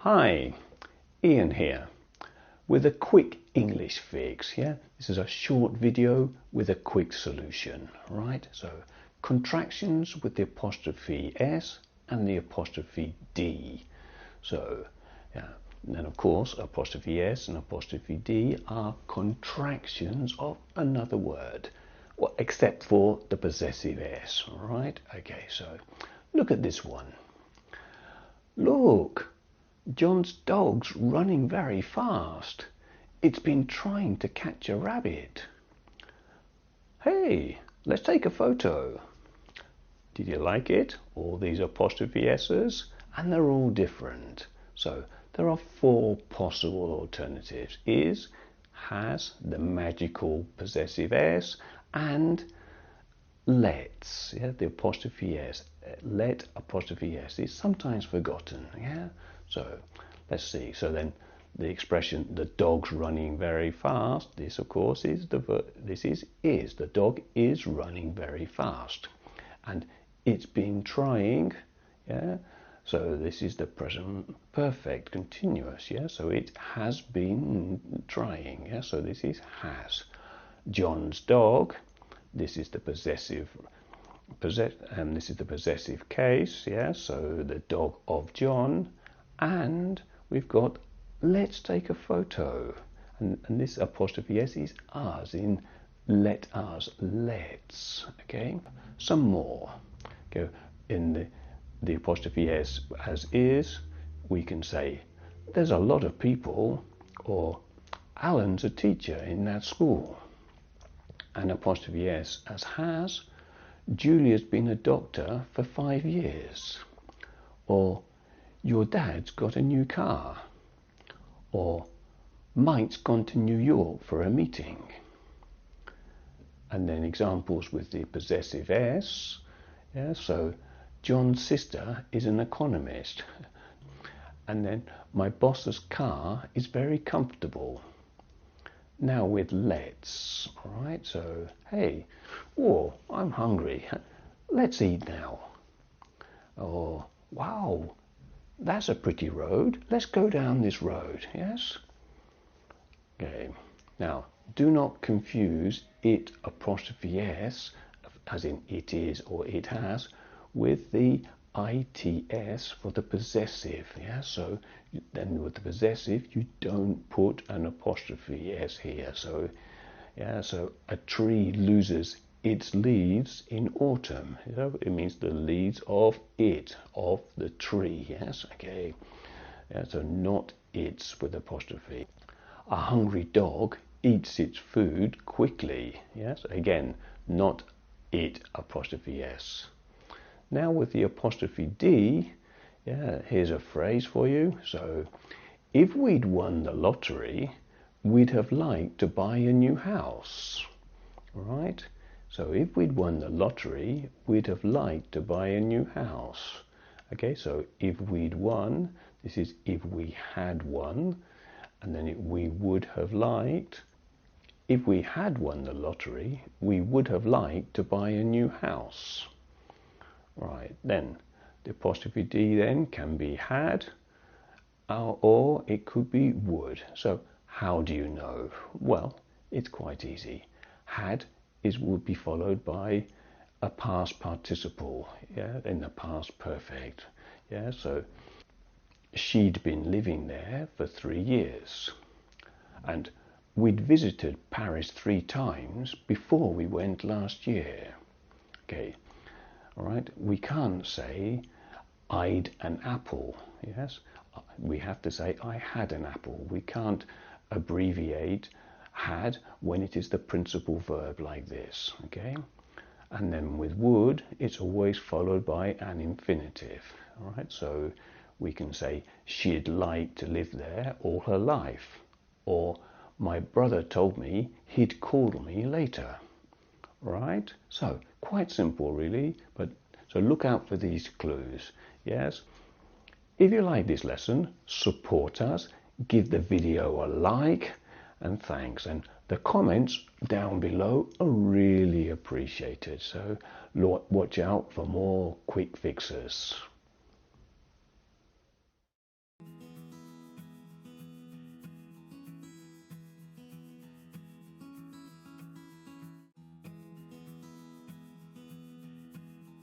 Hi, Ian here with a quick English fix. Yeah, this is a short video with a quick solution, right? So contractions with the apostrophe S and the apostrophe D. So yeah, and then of course apostrophe S and apostrophe D are contractions of another word, well, except for the possessive S, right? Okay, so look at this one. Look, John's dog's running very fast. It's been trying to catch a rabbit. Hey, let's take a photo. Did you like it? All these apostrophe S's, and they're all different. So there are four possible alternatives: is, has, the magical possessive S, and let's. Yeah, the apostrophe S. Let apostrophe S is sometimes forgotten. Yeah. So let's see. So then the expression "the dog's running very fast." This, of course, is the the dog is running very fast, and it's been trying. Yeah. So this is the present perfect continuous. Yeah. So it has been trying. Yeah. So this is has. John's dog. This is the possessive. This is the possessive case. Yeah. So the dog of John. And we've got let's take a photo, and this apostrophe S is us in let us, let's. Okay, some more. Go in the apostrophe S as is, we can say there's a lot of people, or Alan's a teacher in that school. And apostrophe S as has, Julia's been a doctor for 5 years. Or your dad's got a new car. Or Mike's gone to New York for a meeting. And then examples with the possessive S. Yeah, so John's sister is an economist. And then my boss's car is very comfortable. Now with let's, all right? So, hey, oh, I'm hungry. Let's eat now. Or, wow, that's a pretty road. Let's go down this road. Yes? Okay. Now, do not confuse it apostrophe S, as in it is or it has, with the ITS for the possessive. Yeah? So then with the possessive, you don't put an apostrophe S here. So, yeah, so a tree loses its leaves in autumn. You know, it means the leaves of the tree. Yes, okay. Yeah, so not its with apostrophe. A hungry dog eats its food quickly. Yes, again, not it apostrophe S. Now with the apostrophe D, yeah, here's a phrase for you. So, if we'd won the lottery, we'd have liked to buy a new house. Right? So if we'd won the lottery, we'd have liked to buy a new house. Okay, so if we'd won, this is if we had won, and then we would have liked. If we had won the lottery, we would have liked to buy a new house. Right, then the apostrophe D then can be had, or it could be would. So how do you know? Well, it's quite easy. Had would be followed by a past participle, yeah, in the past perfect. Yeah, so she'd been living there for 3 years, and we'd visited Paris 3 times before we went last year. Okay, all right, we can't say I'd an apple. Yes, we have to say I had an apple. We can't abbreviate had when it is the principal verb like this. Okay, and then with would, it's always followed by an infinitive. All right, so we can say she'd like to live there all her life, or my brother told me he'd call me later. Right, so quite simple really, but so look out for these clues. Yes, if you like this lesson, support us, give the video a like, and thanks. And the comments down below are really appreciated. So watch out for more quick fixes.